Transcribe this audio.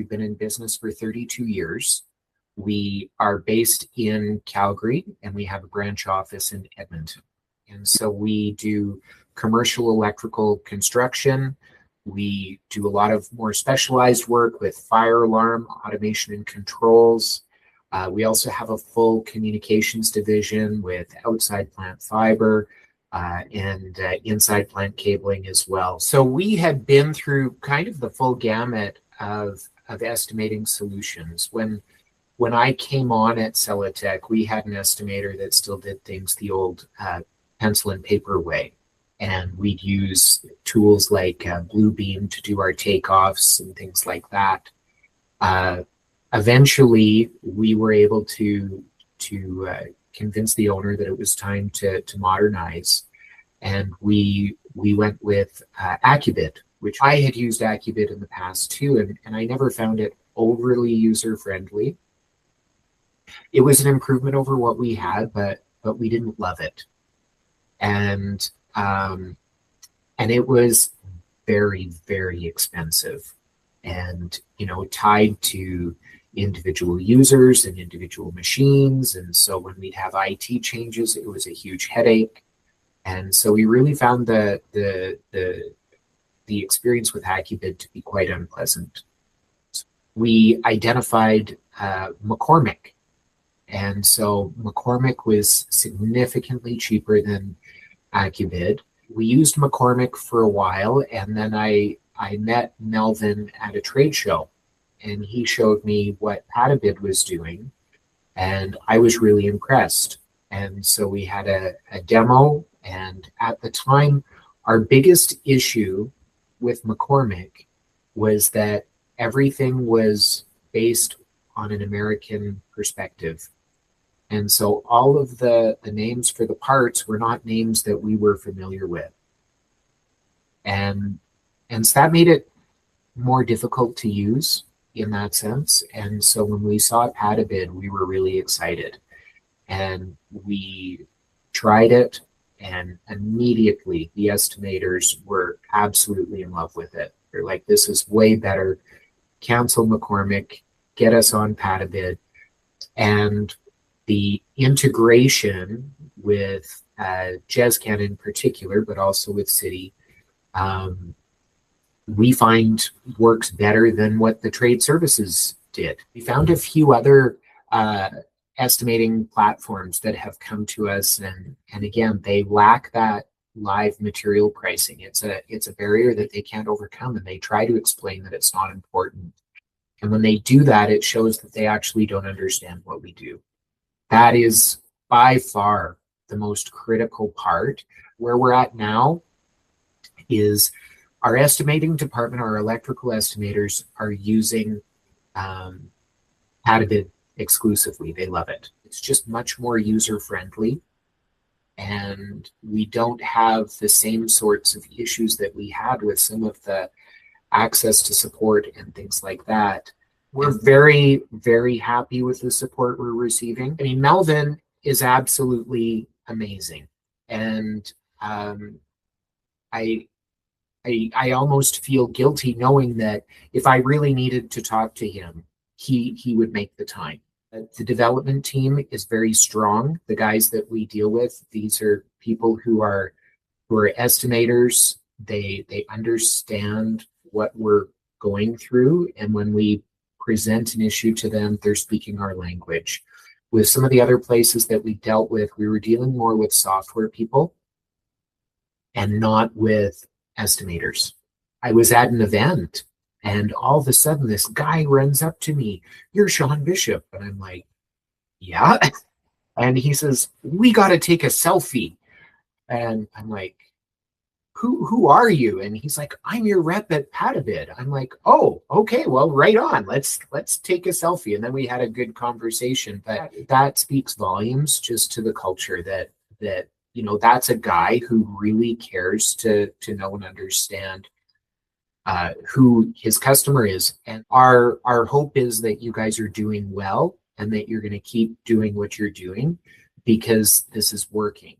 We've been in business for 32 years. We are based in Calgary and we have a branch office in Edmonton. And so we do commercial electrical construction. We do a lot of more specialized work with fire alarm, automation and controls. We also have a full communications division with outside plant fiber and inside plant cabling as well. So we had been through kind of the full gamut of estimating solutions. When I came on at Seletech, we had an estimator that still did things the old pencil and paper way. And we'd use tools like Bluebeam to do our takeoffs and things like that. Eventually, we were able to convince the owner that it was time to modernize. And we went with Accubid, which I had used Accubid in the past too, and I never found it overly user-friendly. It was an improvement over what we had, but we didn't love it. And it was very, very expensive and, tied to individual users and individual machines. And so when we'd have IT changes, it was a huge headache. And so we really found the experience with Accubid to be quite unpleasant. We identified McCormick. And so McCormick was significantly cheaper than Accubid. We used McCormick for a while, and then I met Melvin at a trade show, and he showed me what PataBid was doing, and I was really impressed. And so we had a demo, and at the time, our biggest issue with McCormick was that everything was based on an American perspective. And so all of the names for the parts were not names that we were familiar with. And so that made it more difficult to use in that sense. And so when we saw PataBid, we were really excited. And we tried it, and immediately the estimators were absolutely in love with it. They're like, this is way better. Cancel McCormick, get us on PataBid. And the integration with JezCan in particular, but also with City, we find works better than what the trade services did. We found a few other estimating platforms that have come to us, and again, they lack that live material pricing. It's a barrier that they can't overcome, and they try to explain that it's not important. And when they do that, it shows that they actually don't understand what we do. That is by far the most critical part. Where we're at now is our estimating department, our electrical estimators are using PataBid exclusively. They love it. It's just much more user-friendly. And we don't have the same sorts of issues that we had with some of the access to support and things like that. We're very, very happy with the support we're receiving. I mean, Melvin is absolutely amazing. And I almost feel guilty knowing that if I really needed to talk to him, he would make the time. The development team is very strong. The guys that we deal with, these are people who are estimators. They understand what we're going through, and when we present an issue to them, they're speaking our language. With some of the other places that we dealt with, we were dealing more with software people and not with estimators. I was at an event, and all of a sudden this guy runs up to me, "You're Shawn Bishop." And I'm like, "Yeah." And he says, "We got to take a selfie." And I'm like, who are you? And he's like, "I'm your rep at PataBid." I'm like, "Oh, okay, well, right on. Let's take a selfie." And then we had a good conversation. But that speaks volumes just to the culture that that's a guy who really cares to know and understand who his customer is. And our hope is that you guys are doing well and that you're going to keep doing what you're doing, because this is working.